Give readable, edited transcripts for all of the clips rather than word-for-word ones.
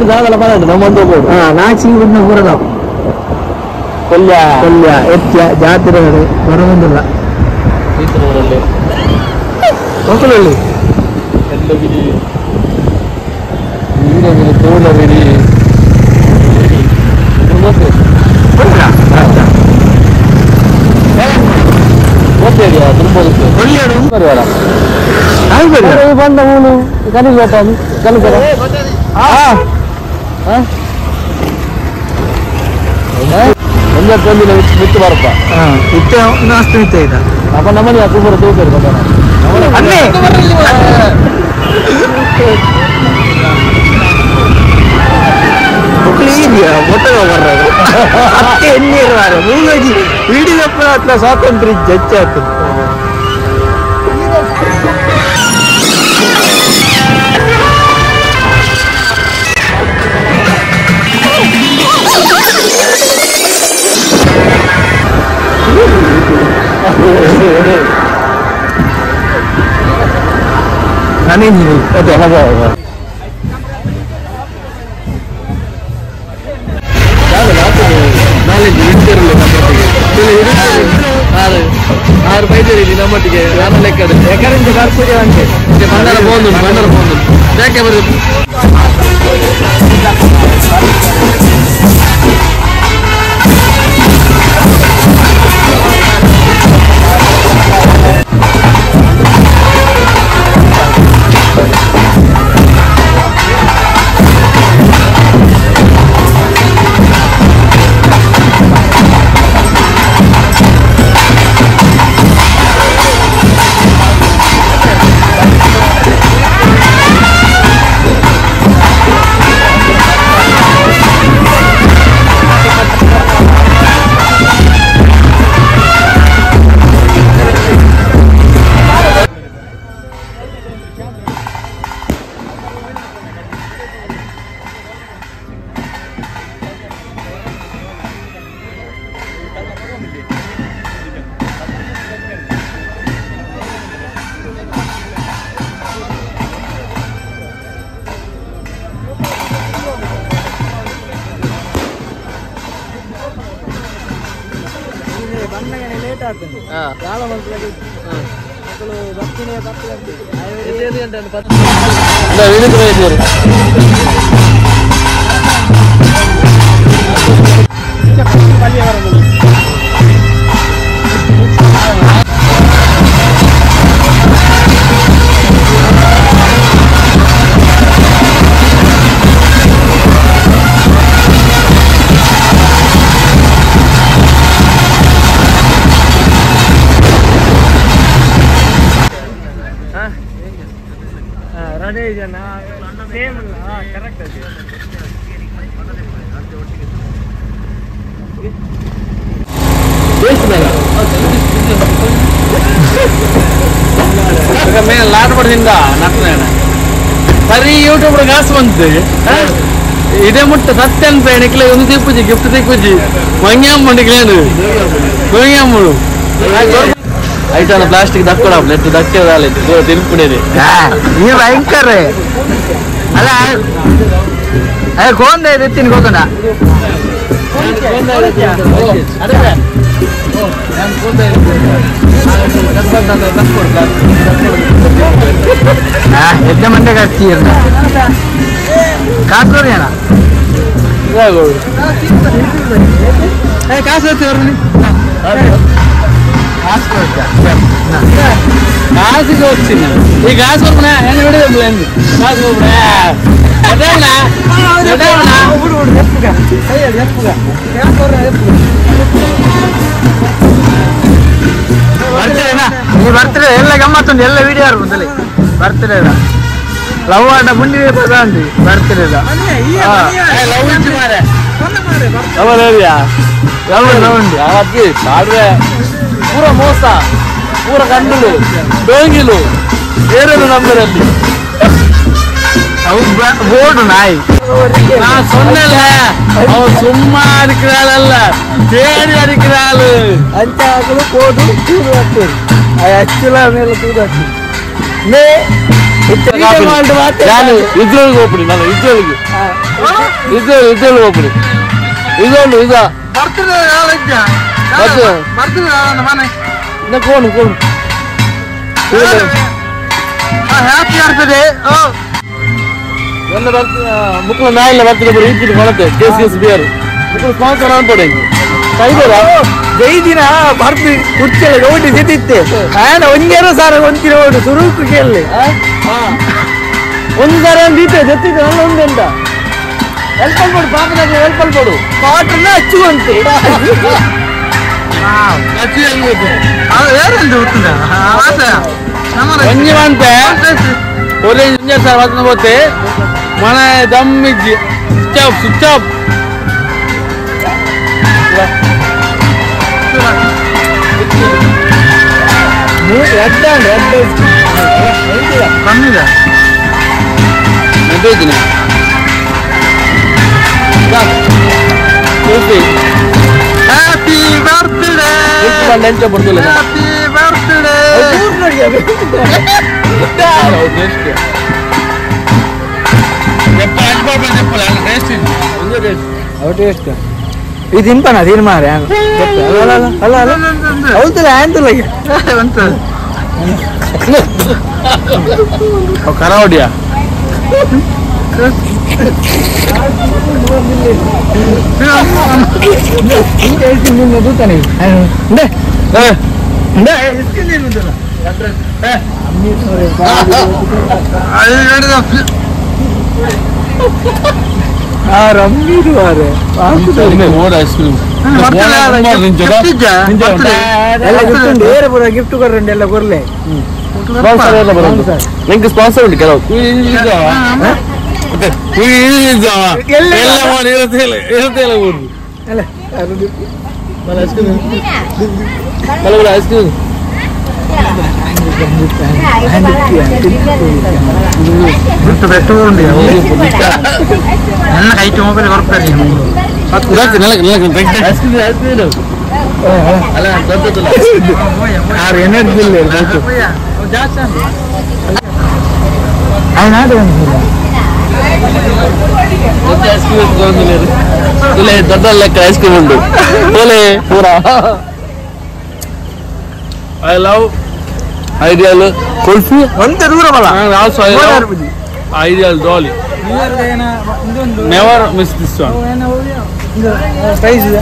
ಜಾಗಲ ಬರೋದು ನಮ್ಮೊಂದು ಬೋರ್ಡು ನಾಚಿ ಬಿಡ್ನ ಬರೋದು ಕೊಲ್ಯ ಕೊಲ್ಯ ಎತ್ಯ ಜಾತ್ರೆ ಬರೋದಿಲ್ಲ ಈತನೂರಲ್ಲಿ ಮಕ್ಕಳಲ್ಲಿ ಎಲ್ಲಗಿರಿ ನೀರಗಿರಿ ತೋಳಗಿರಿ ಗೊತ್ತೇಳಿಯ ತುಂಬೋದಕ್ಕೆ ಬಂದ ಮೂನು ಕನಿಗೋಟ ಕಲಿಕರ ಒಂದೊಂದಿನ ಬಿಟ್ಟು ಬರಪ್ಪ ಇತ್ತೆ ಅಷ್ಟು ಇತ್ತೆ ಈಗ ಅಪ್ಪ ನಮ್ಮನೆ ಕುಂಬರ ತೂಕರು ಮತ್ತೆ ಎನ್ನಿರುವಾರೆ ಮೂಗಜಿ ಹಿಡಿದಪ್ಪ ಹತ್ರ ಸ್ವಾತಂತ್ರ್ಯ ಹೆಚ್ಚಾಗ್ತದೆ ನಾನೇ ಅದೇ ಆರು ಬೈದೇರಿ ನಮ್ಮೊಟ್ಟಿಗೆ ನಾನು ಲೆಕ್ಕದ ಎಕರೆಂದು ಬರ್ತೀರಿ ಅಂತೆ ಬಂಡಾರ ಬೋದು ಯಾಕೆ ಬರುತ್ತೆ ಲೇಟ್ ಆಗ್ತದೆ ಕಾಲ ಮಕ್ಕಳಿಗೆ ಮಕ್ಕಳು ಬರ್ತೀನಿ लाट पड़ದಿಂದ सरी यूट्यूब कासु बंतु इदे मुट्ट सत्य निकले तिप्पुजी गिफ्ट तिप्पुजी मंग्याम्मंडिकलेनु गोंग्याम्मुळु ಐಟನ ಪ್ಲಾಸ್ಟಿಕ್ ದಕ್ಕಡ ಲೆಟ್ ದಕ್ಕೆ ದಾಲೆ ತಿನ್ಪುಡೇನೆ ಈ ಭಯಂಕರ ಅಲ್ಲ ಅಯ್ಯ ಗೋಂದೆ ಎತ್ತಿನ ಹೋಗೋಣ ಎದ್ದ ಮಂಡೆ ಕಟ್ಟಿ ಕಾಸೂರು ಏನ ಕಾಸು కాసుకి వచ్చింది ఈ కాసు వరకునా నేను విడదలేదు కాసు ಈ ಬರ್ತಡೇ ಎಲ್ಲ ಗಮ್ಮತ್ತುಂಟು ಎಲ್ಲ ವಿಡಿಯೋ ಬಂದಲ್ಲಿ ಬರ್ತಡೇ ಲವ್ ಆಟ ಮುಂಡಿ ಪ್ರಧಾನಿ ಬರ್ತಡೇ पूरा मोसा पूरा कंडुलु डोंगिलु ಏರೇನು ನಂಬರಲ್ಲಿ ಬೋರ್ಡ್ ನಾಯಿ நான் சொன்னல அவ சும்மா இருக்கிறாள் தேடி அடிக்கிறாள் ಅಂಚಾಗಲು ಕೋಡು ತೂರು ಹಾಕ್ತೇವೆ ಅಚ್ಚಲ ಮೇಲೆ ತೂರು ಹಾಕ್ತೇವೆ ನಾನು ಇದ್ರೊಳಗೆ ಹೋಗ್ಬಿಡಿ ನಾನು ಇದ್ರೊಳಗೆ ಇದ್ದೇಳು ಒಬ್ರು ಇದೊಂದು ಈಗ ಬರ್ತದೆ ಮನೆ ಕೋಣು ಹ್ಯಾಪಿ ಆಗ್ತದೆ ಎಲ್ಲ ಬರ್ತದೆ ಮುಕ್ಕಳು ನಾಯಿಲ್ಲ ಬರ್ತದೆ ಬರೀ ಇದ್ದೀನಿ ಕೊಳತೆ ಕೇಸ್ ಬಿಯರ್ ಮುಕ್ಕಳು ಸ್ಪಾನ್ಸರ್ ಅನ್ಪಡೆ ಕೈಗೋರಾ ದಿನ ಬರ್ದು ಕುಚ್ಚಲ್ಲ ಓಟಿ ಸಿದ್ದಿತ್ತೆ ಆಯ್ನ ಒಂದೇನೋ ಸಾರ ಒಂದಿನ ಓಡು ಸುರುಕು ಕೇಳಿ ಒಂದು ಸಾರ ಒಂದಿತ್ತೆ ಜೊತ್ತಿದ್ದೆ ನನ್ನ ಒಂದೆಂತ ಹೆಲ್ಪಲ್ ಕೊಡು ಪಾಪದಾಗ ಹೆಲ್ಪಲ್ ಕೊಡು ಕಾಟನ್ನ ಹಚ್ಚುವಂತೆ ಒಂಜಿ ಮಂತೆ ಒಳ್ಳೆ ಇಂಜಿನಿಯರ್ ಸರ್ ಮಾತನ್ನ పోతే మన దమ్మిజ్జి స్విచ్ ఆఫ్ ಕಮ್ಮಿದೆ ಹ್ಯಾಪಿ ಬರ್ತ್ಡೇ ನೆಂಚ ಬರ್ತಿಲ್ಲ ಹ್ಯಾಪಿ ಬರ್ತ್ಡೇ ಇದು ಇಂಪನ ತೀರ್ ಮಾರೆ ಹೌದಲ್ಲ ಆಂತಲ್ಲ ಕರಾವಡಿಯಾ ಗಿಫ್ಟ್ ಕೊಡ್ರಂడి ಎಲ್ಲ ಕೊರ್ಲೆ ನಿಂಗೆ ಸ್ಪಾನ್ಸರ್ ಉಂಟು ಕೆಲವು ಐಸ್ ಕ್ರೀಮ್ ನನ್ನ ಕೈಟ್ ಮೊಬೈಲ್ ಬರ್ತಾರೆ ಎನರ್ಜಿ ಇಲ್ಲ ದೊಡ್ಡ ಲೆಕ್ಕ ಐಸ್ ಕ್ರೀಮ್ ಉಂಟು ಪೂರ ಐ ಲವ್ ಐಡಿಯಲ್ ಕುಲ್ಫಿ ಒಂದೇ ದೂರ ಬಲ also I love Ideal Dolly never miss this one prize ಇದೆ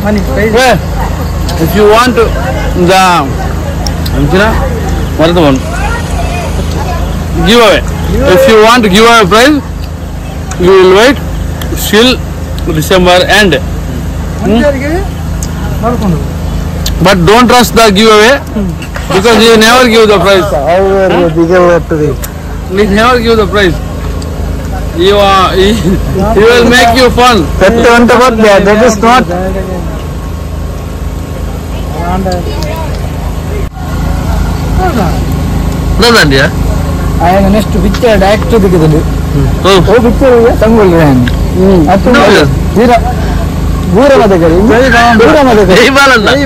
money prize if you want the ಅಂಚಿನ ಮರದ one give away if you want give away prize you will wait till December end but don't trust the giveaway because you never give the prize. You never give the prize. He will make you fun. That is not. No, India. I am next picture act to the picture ತಂಗೊಳ್ಳಿ ಗೂರ ಮದಕರಿ ಗೂರ ಮದಕರಿ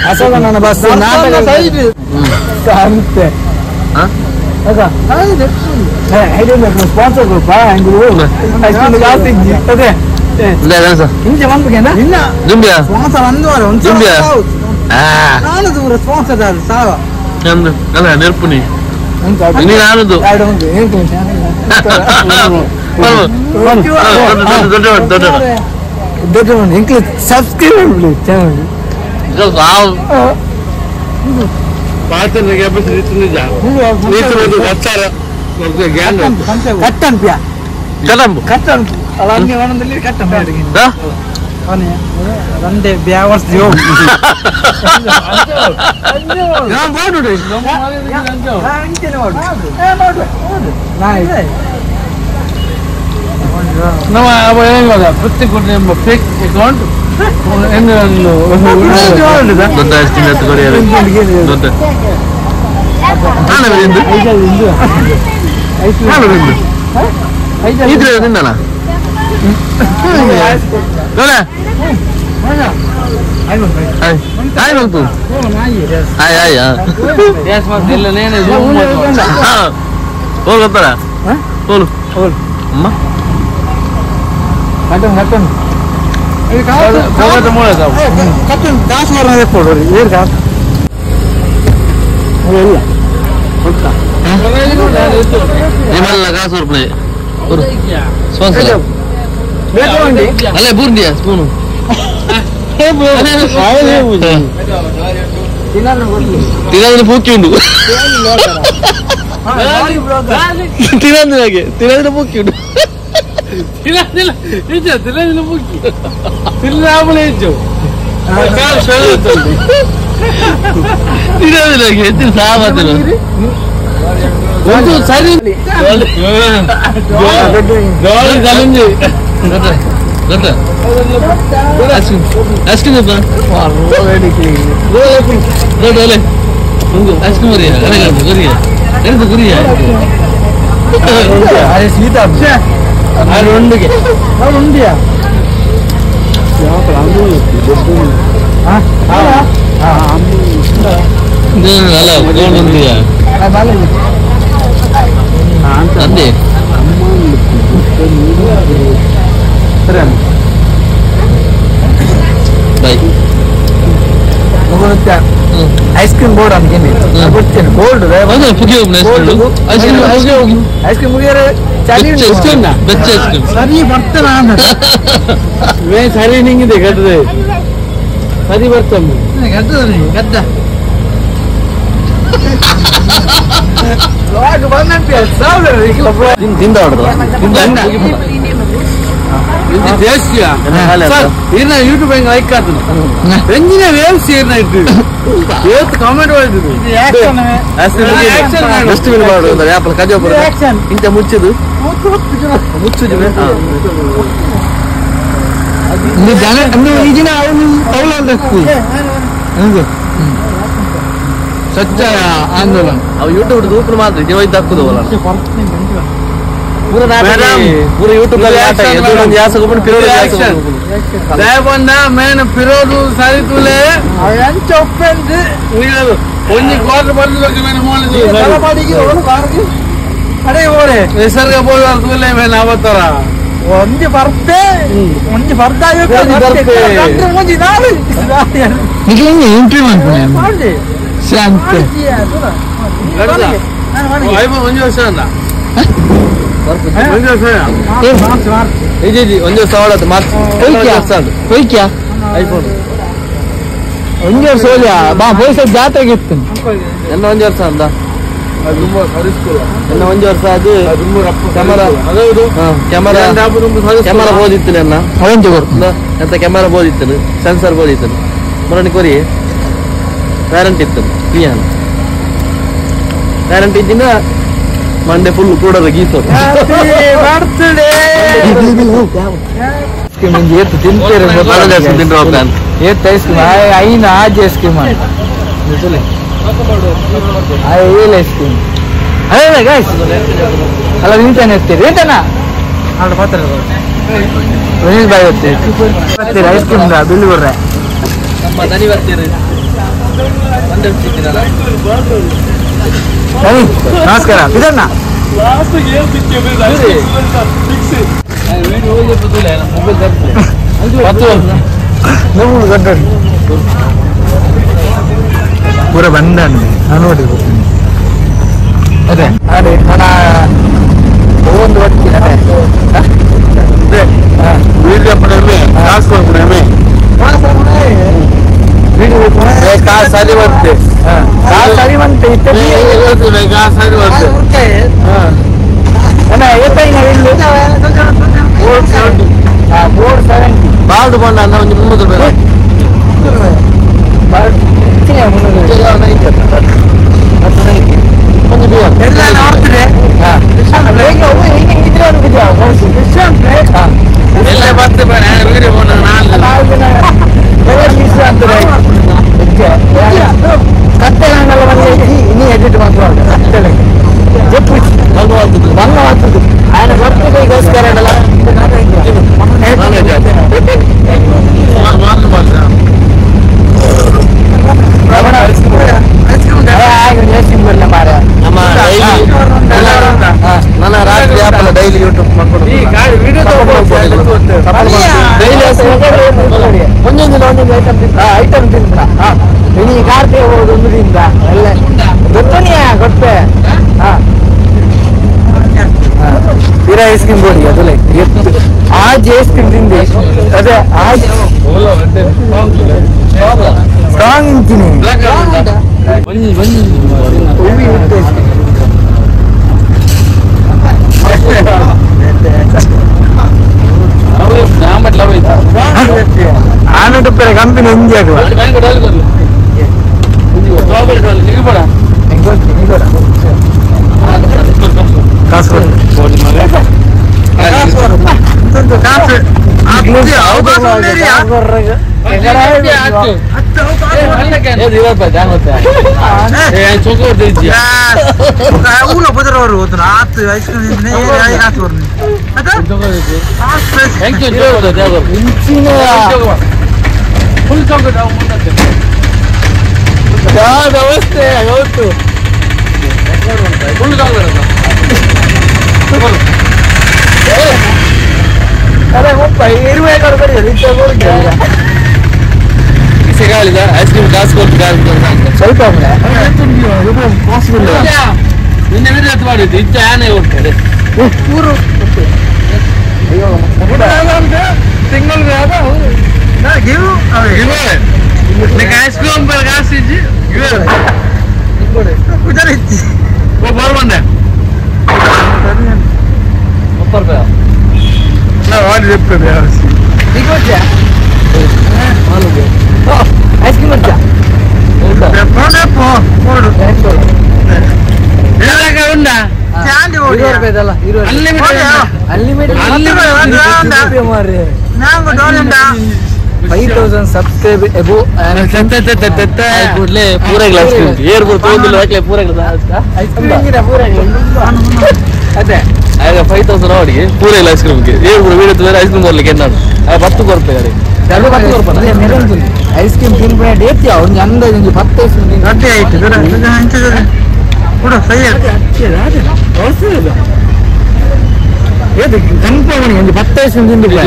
ಅಸಲ ನನ್ನ bus ನಾಟಕ ಕಾಣುತ್ತೆ sponsor ಕೊಡ್ಪಾ ಹಿಂಗೆ ಬಂದ್ಬೇಕೇನ sponsor ಅಂದವರು ನಾನು ದೂರ ಸ್ಪಾನ್ಸರ್ ಅದು ಸಾವ ನೆನಪು ನಾನದು ದೊಡ್ಡ ಇಂಕ್ಲೀಷ್ ಸಬ್ಸ್ಕ್ರೈಬ್ ಮಾಡಿ ಚಾನಲ್ ಒಂದೇ ಬ್ಯಾವರ್ಸ್ ಪ್ರತ್ಯೇಕ ಫೇಕ್ ಅಕೌಂಟ್ ದೊಡ್ಡ ಹೋಗ್ತಾರ ಹೋಲು ಅಮ್ಮ ಕಟ್ಟನ್ ಕಟ್ಟನ್ ಕಟ್ಟನ್ ದಾಸ್ ಮಾರ ಕೊಡ್ರಿ ಏರ್ ಕಾಸ್ ಇಲ್ಲ ನಿಮ್ಮಲ್ಲ ಕಾಸು ರೂಪಾಯಿ ಅಲ್ಲೇ ಬೂರ್ದಿಯ ಸ್ಪೂನು ತಿನ್ನೋದ್ರೆ ಪೂಕಿ ಉಂಟು ತಿನ್ನೋದ್ರೆ ಪೂಕಿ ಉಂಟು ಸರಿ ಅಂದೆ ಐಸ್ ಕ್ರೀಮ್ ಬೋರ್ಡ್ ಅನ್ಕೇನೆ ಗೊತ್ತೇನೆ ಬೋರ್ಡ್ ಐಸ್ ಕ್ರೀಮ್ ಮುಗಿಯರೆ ಸರಿ ಬರ್ತೇನೆ ಸರಿ ನಿಂಗಿದೆ ಗದ್ದದೆ ಸರಿ ಬರ್ತಮ್ಮ ಗದ್ದ ತಿಂದ ಯೂಟ್ಯೂಬ್ ಹೆಂಗ್ ಲೈಕ್ ಆತದ ಹೆಂಗಿನ ವೇವ್ಸ್ ಏನ ಇಟ್ಟು ಇವತ್ತು ಕಾಮೆಂಟ್ ಮಾಡಿದ್ರು ಡಸ್ಟ್ಬಿನ್ ಮಾಡುದು ಯಾಪಲ್ ಕಜೋಪುರ ಇಂತ ಮುಚ್ಚುದು ಮುಚ್ಚುದು ಈಗಿನ ಸ್ವಚ್ಛ ಆಂದೋಲನ ಅವು ಯೂಟ್ಯೂಬ್ ದೂಪರು ಮಾತ್ರ ಜೀವೈತ್ ಹಾಕುದು पूरे यूट्यूब फिरोज सारी तुले क्वार्टर निसर्ग बोल तुले मैंने आवतार ಒಂದಿ ಬರ್ತೆ ಒಂದಿ ಬರ್ತಾಯ ಒಂದಿ ನಾಳೆ ನಿಮಗೆ ಎಂಟ್ರಿ ಮಾಡ್ತೀನಿ ಶಾಂತಿ ಒಂದು ವರ್ಷ ಅಂತ ಒಂದು ಸಾವಿರ ಒಂದು ವರ್ಷ ಹೋಗ್ಯಾ ಬಾ ಹೋಯ್ಸ ಜಾತ್ರೆಗೆ ಇತ್ತು ಎಲ್ಲ ಒಂದು ವರ್ಷ ಅಂತ ಎಲ್ಲ ಒಂದು ವರ್ಷ ಅದು ಕ್ಯಾಮರಾ ಕ್ಯಾಮರಾ ಬೋದಿತ್ತು ನನ್ನ ಎಂತ ಕ್ಯಾಮರಾ ಬೋದಿತ್ತು ಸೆನ್ಸರ್ ಬೋದಿತ್ತು ಮರಣಿ ಕೊರಿ ವ್ಯಾರಂಟಿ ಇತ್ತು ಕ್ಲಿಯರ್ ವ್ಯಾರಂಟಿ ಇದ್ದಿನ ಮಂಡೆ ಫುಲ್ ಕೂಡ ಗೀಸು అయిన ఆజ్ ఐస్ క్రీమ్ ఏల్ ఐస్ క్రీమ్ అదే గైస్ అలా తింటానే వస్తారు ఏంటన్నా అక్కడ పోతారు రమేష్ బాయ్ వస్తారు ఐస్ క్రీమ్ రా బిల్లు కొర్రా ನಮಸ್ಕಾರ ಇದನ್ನ ಪೂರ ಬಂದ ನೋಡಿ ಅದೇ ಅದೇ ಒಂದು ಸರಿ ಬರುತ್ತೆ ಸರಿ ಬಂತೆ ಸರಿ ಬರುತ್ತೆ ಬೋರ್ಡ್ 70 ಬಾರ್ಡ್ ಬಂಡ ಅನ್ನ ಒಂದು 30 ರೂಪಾಯಿ ಇನ್ನು ಎಡಿಟ್ ಮಾಡ್ತಾರೆ ಭಂಗವಾಗ್ತದೆ ఆయన భక్తిಗೋస్కರ ನನ್ನ ರಾತ್ರಿ ಆಪಲ್ಲ ಡೈಲಿ ಯೂಟ್ಯೂಬ್ ಮಾಡ್ಕೊಂಡು ಒಂದೊಂದಿನ ಐಟಮ್ ತಿಂತ ಇಡೀ ಕಾರ್ತೆ ಹೋಗೋದು ಒಂದು ತಿಂದ ಎಲ್ಲ ಗೊತ್ತನೆಯ ಗೊತ್ತೇ ತೀರಾ ಐಸ್ ಕ್ರೀಮ್ ಬೋಡಿ ಅದು आज ಐಸ್ ಕ್ರೀಮ್ ತಿಂದೆ ಅದೇ आज ಸ್ಟ್ರಾಂಗ್ ಇಂತೀನಿ ಆನಂದಪ್ಪರ ಕಂಪನಿ ಹಿಂದಿ ಆಗುವ ಕಾಸು ವ್ಯವಸ್ಥೆ ಹೌದು ಅರೆ ಮುಪ್ಪ ಇರುವೆ ಸಿಗಾಳಿದ ಐಸ್ ಕ್ರೀಮ್ ಕಾಸು ಕೊಟ್ಟು ಸ್ವಲ್ಪ ನಿನ್ನೆ ಮಾಡಿದ್ದು ಇಚ್ಚ ಆನೆ ಹೋಗ್ತದೆ ಊರು ಸಿಂಗಲ್ ಐಸ್ ಕ್ರೀಮ್ ಕಾಸು ಇಜ್ಜಿ ಬರ್ ಬಂದೆ ಐಸ್ ಕ್ರೀಮ್ వచ్చా ఉందా $5,000 ಸಬ್ಸ್ಕ್ರೈಬ್ ಎಬೋ ಪೂರ ಗ್ಲಾಸ್ ಏರ್ಪೋರ್ಟ್ ತಗೊಂಡಿಲ್ಲ ಪೂರ ಅದೇ ಆಗ 5,000 ನೋಡಿ ಪೂರ ಇಲ್ಲ ಐಸ್ ಕ್ರೀಮ್ಗೆ ಏರ್ಪೋರ್ಟ್ ವೀಡಿಯೋ ಐಸ್ ಕ್ರೀಮ್ ಬರ್ಲಿಕ್ಕೆ ನಾನು 10 ಕೊಡ್ತೇವೆ ಐಸ್ ಕ್ರೀಮ್ ತಿನ್ಬಿಡ ಡೇಟ್ ಒಂದು ಅಂದ ಒಂದು 10 ಐಸ್ ಕ್ರೀಮ್ ಗಡ್ಡೆ ಆಯ್ತು ಕನ್ಫರ್ಮ್ ಒಂದು 10 ಐಸ್ ಕ್ರೀಮ್ ತಿಂದಿಲ್ಲ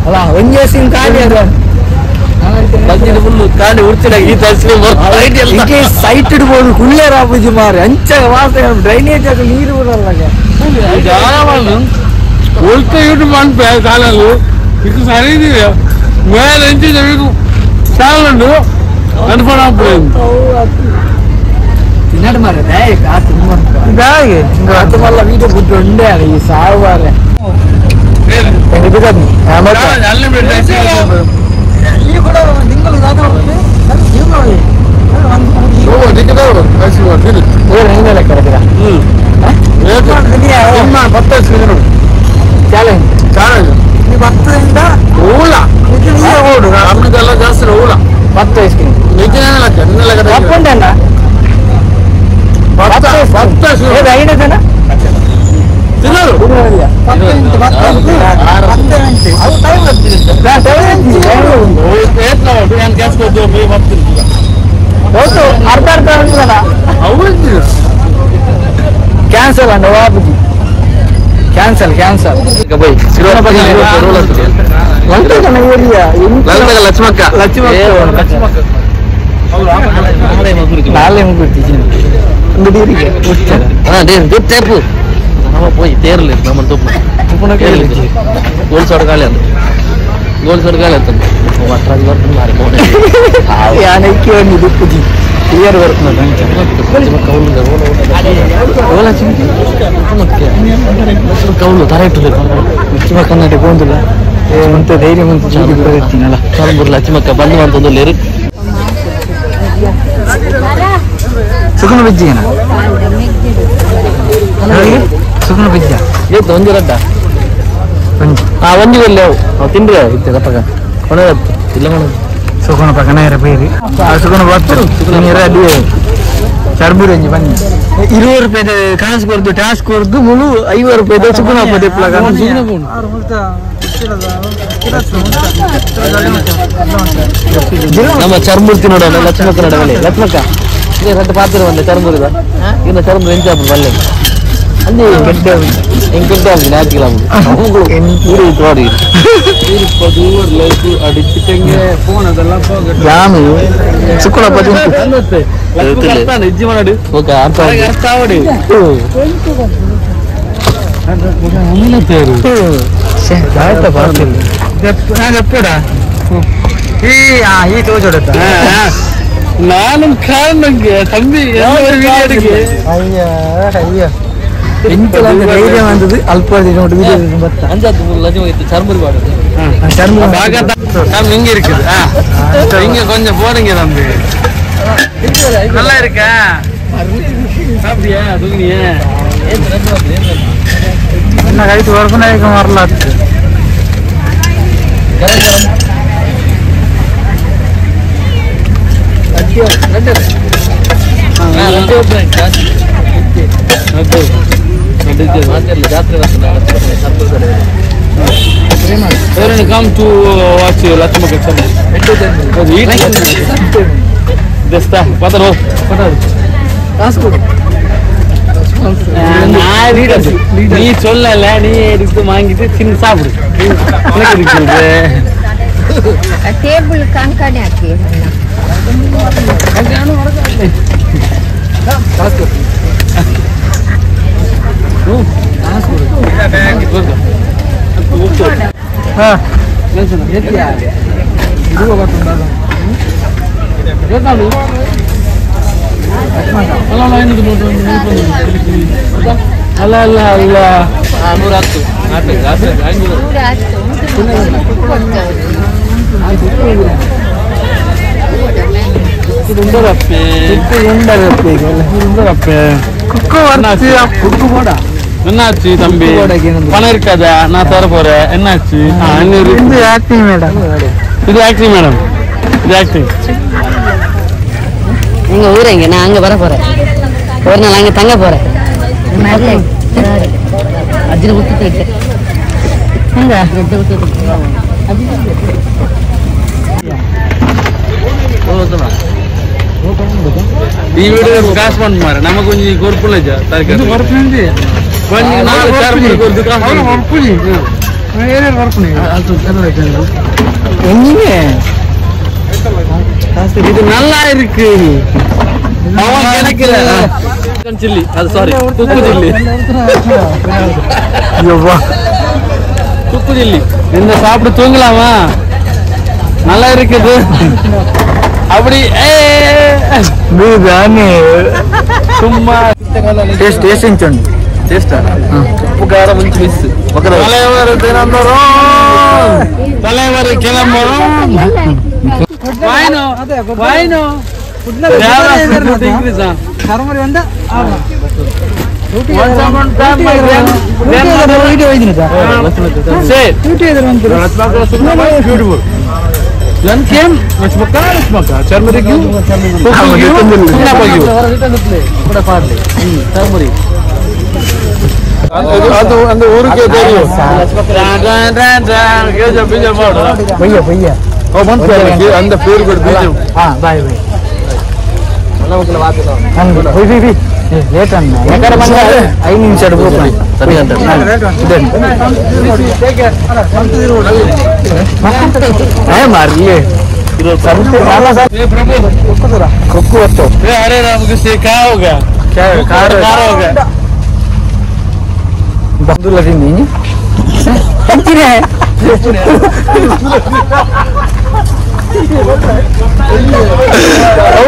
ಅಲ್ಲ ಒಂದೇ ಸಿಂಗ್ ಖಾಲಿ ಅದು ಕಾಂಡಿ ಉಡ್ತಿನಾಗ ಸೈಟ್ ಇಡ್ಬೋದು ಕುಳ್ಳೇರ ಬುಜಿ ಮಾರಿ ಅಂಚ ವಾಸನೆ ಡ್ರೈನೇಜ್ ಆಗ ನೀರು ಬರಲ್ಲ ಉಳ್ಕ ಯೂಟ್ ಮಾಡ್ಬೇ ಕಾಲಲ್ಲಿ ಇದು ಸರಿ ಮೇಲೆ ಎಂಚಿದ ಚಾಲಂಡು ಅನ್ಪಡ ತಿನ್ನಡು ಮಾರೇ ಕಾಸು ಅದು ಮಲ್ಲ ವೀಡಿಯೋ ಬುದ್ಧಿ ಉಂಡೆ ಈ ಸಾವಾರೆ ಜಾಸ್ತಿ ಊಲ 10 ಐಸ್ ಕ್ರೀಮ್ ಐದು ಜನ ತಿನ್ನೋರು ಅರ್ಧ ಕ್ಯಾನ್ಸಲ್ ಅಂಡ ವಾಪುಜಿ ಕ್ಯಾನ್ಸಲ್ ಲಕ್ಷ್ಮಕ್ಕ ನಾಳೆ ಮುಗಿರ್ತೀವಿ పోయి తేరలేదు మమ్మల్ని గోల్ సొడగాలి అంత గోల్ సొడగాలి అంత వట్రాజు వరకు మారి దుప్పుది క్లియర్ కౌలు తరైట్లేదు లక్ష్మక్క అన్నట్టు పోందుల అంత ధైర్యం తినాల కలంబూరు లక్ష్మక్క బంధు అంత లేరు ಸುಗುಣ ಬಿಜ್ಜಿನ ಸುಗುಣ ಬಿಜ್ಜ ಏತು ಒಂದು ರಡ್ಡ ಒಂಜಿ ಒಳ್ಳೆ ತಿಂಡ್ರೆ ಇತ್ತೆ ಕಪ್ಪಗ ಕೊನೆಯತ್ತು ಇಲ್ಲ ಮಾಡೋದು ಸುಗುಣ ಪಕ್ಕನ ಬೇರೆ ಸುಗುಣ ಬರ್ತಾರೆ ನೀರು ಅಡಿ ಚರ್ಬೂರಿ ಒಂಜಿ ಬನ್ನಿ 20 ರೂಪಾಯಿ ಕಾಸು ಕೊರ್ದು ಟಾಸ್ಕ್ ಕೊರ್ದು ಮುಳು 50 ರೂಪಾಯಿ ಸುಗುಣ ಪದೆಪ್ಲ ನಮ್ಮ ಚರ್ಮೂರ್ತಿ ನೋಡೋಣ ಲಕ್ಷ್ಮಕ್ಕ ನಡವಲೆ ಲಕ್ಷ್ಮಕ್ಕ ಇದೇ ರಟ್ಟು ಪಾತ್ರ ಬಂದ ಚರ್ಮೂರಿದ ಇನ್ನು ಚರ್ಮೂರು ಎಂಚಾಪು ಬಲ್ಲೆ ಅಲ್ಲಿ ಗೆಡ್ಡೆ ಎಂಕೆಡ್ಡೆ ಅಲ್ಲಿ ನಾಕಿಲ್ಲ ಅವಗಳು ಊರು ತೋಡಿ ಅಡಿಚಿಟ್ಟಂಗೆ ಫೋನ್ ಅದೆಲ್ಲ ಜಾಮಿ ಸುಕ್ಕುಳ ಪದಿ ಇಜ್ಜಿ ಮಾಡಿ ಓಕೆ ಅರ್ಥ ಆವಡಿ ಈ ತೋಚೋಡತ್ತ ನಾನು ಕಾರಣಕ್ಕೆ ತಂಬಿ ಅಯ್ಯ ಅಯ್ಯ ಧೈರ್ಯ ಬಂದದ್ದು ಅಲ್ಪ ನೋಡಿ ಬತ್ತ ಅಂಜಾತು ಲಜೆ ಹೋಯ್ತು ಚರ್ಮುರಿ பாடுது இங்க இருக்குது இங்க கொஞ்சம் போடுங்க தம்பி நல்லா இருக்கா சாப்பிட்டியா தூங்கினியா என்ன கைத்து வரப்பனாய்க்க வரலாத்து come to watch Lathmaka channel. Desta, pataro. நீ சொல்லல நீ எடுத்து வாங்கிட்டு சின்ன சாப்பிடு ಟೇಬಲ್ ಕಂಕಣೆ ಹಾಕಿ ಅಲ್ಲ ಅಲ್ಲ ಅಲ್ಲ 110 என்னாச்சு தம்பி பணம் இருக்காதா நான் தர போறேன் என்னாச்சு இது ஆக்டிங் மேடம் இது ஆக்டிங் மேடம் இது ஆக்டிங் எங்க ஊர் எங்க நான் அங்க வர போறேன் ஒரு நாள் அங்க தங்க போறேன் அஜின விட்டுட்டு ಈ ವಿಡಿಯೋ ಕಾಸು ಬಂದ್ ಮಾರ ನಮಗೆ கொஞ்சம் ಕೊರ್ಪುಲ್ಲ கொஞ்சம் நாலு சார்பு ಕೊರ್ದು இது நல்லா இருக்கு சில்லி அது சாரி துப்பு சில்லி துப்பு சில்லி இந்த சாப்பிட்டு தூங்கலாமா நல்லா இருக்குது அப்படி சும்மா ಟೇಸ್ಟ್ ಟೇಸ್ಟ್ ಇಂಚುಂಡು ಟೇಸ್ಟ್ ಉಪ್ಪು ಖಾರ ಮುಂಚೆ ಮಿಸ್ தலைவர் கிளம்புறோம் வாயினோ வாயினோ அது அந்த ஊருக்கே தெரியும் அந்த பேர் கூட பீஜம் ಬಾಯ್ ಬಾಯ್ ಲೇಟ್ ಅನ್ನ ಯಾಕಂದ್ರೆ ಬಂದ 5 ನಿಮಿಷ ಸರಿ ಅಂತ ಮಾರ್ಲಿ ಕೊಕ್ಕು ಹೊತ್ತು अरे राम से क्या होगा कार होगा ಬಹದ್ದೂರ್ ತಿಂದಿ ಅಂತೀರಾ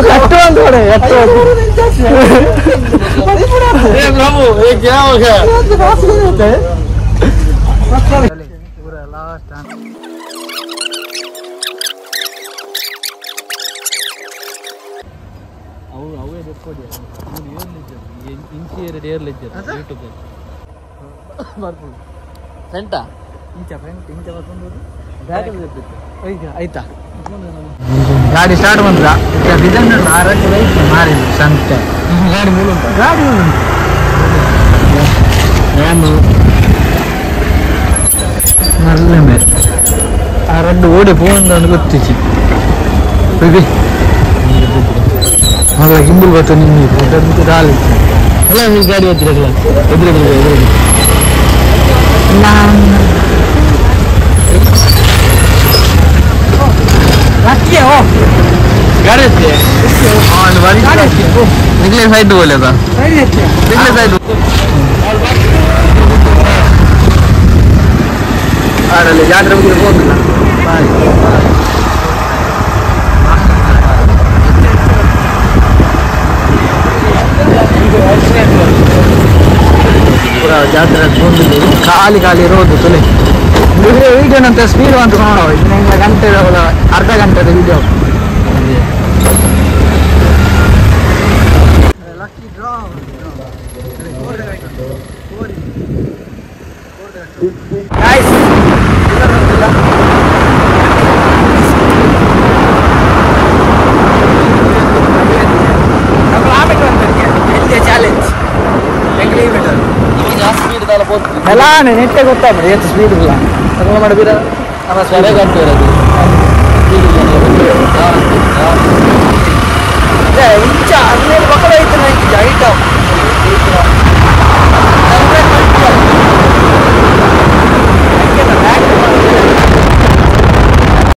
कट्टो अंदोड़े प्रभु ये क्या होगा पूरा लास्ट ಅವೇ ರೆಕಾರ್ಡ್ ಇನ್ಸಿಯರ್ ಡೇರ್ ಲೆಜರ್ ಯೂಟ್ಯೂಬ್ ಬರ್ಬೋದು ಸೆಂಟಾ ಇಂಚ ಫ್ರೆಂಡ್ ಇಂಚ ಬರ್ಕೊಂಡು ಈಗ ಆಯ್ತಾ ಗಾಡಿ ಸ್ಟಾರ್ಟ್ ಬಂದ್ರ ಡಿಸೈನ್ ಮಾರಿ ಸಂತೆ ಗಾಡಿ ಮೂಲ ಉಂಟು ಗಾಡಿ ನಾನು നല്ല മേൽ ആ രണ്ട് ഓടി പോകുന്നതാണ് ಗೊತ್ತಿಚ್ಚಿ ಅಲ್ಲ ಹಿಂಬಲ್ ಗೊತ್ತ ನಿಮಗೆ ರಾಲಿ ಅಲ್ಲ ನೀವು ಗಾಡಿ ಹತ್ತಿರಲ್ಲ ಎದುರು गाड़ी निकले साइड बोले था निकले साइड आड़ले जात्रे मुझे ಹೋಗಿಲ್ಲ ಪೂರ ಜಾತ್ರೆ ಹೋಗಿಲ್ಲ ಖಾಲಿ ಖಾಲಿ ರೋಡ್ ತೊಲೆ ವಿಡಿಯೋ ನಂತರ ಸ್ಪೀಡ್ ಅಂತ ನೋಡೋ ಇದನ್ನ ಗಂಟೆ ಅರ್ಧ ಗಂಟೆದ ವಿಡಿಯೋ ಎಲ್ಲ ನೆಟ್ಟೆ ಗೊತ್ತಾಗ್ಬಿಡಿ ಎಷ್ಟು ಸ್ಪೀಡ್ ಇಲ್ಲ ಮಾಡಿದ್ರೆ ನಮ್ಮ ಸ್ವರ ಗಂಟೆ ಇರೋದು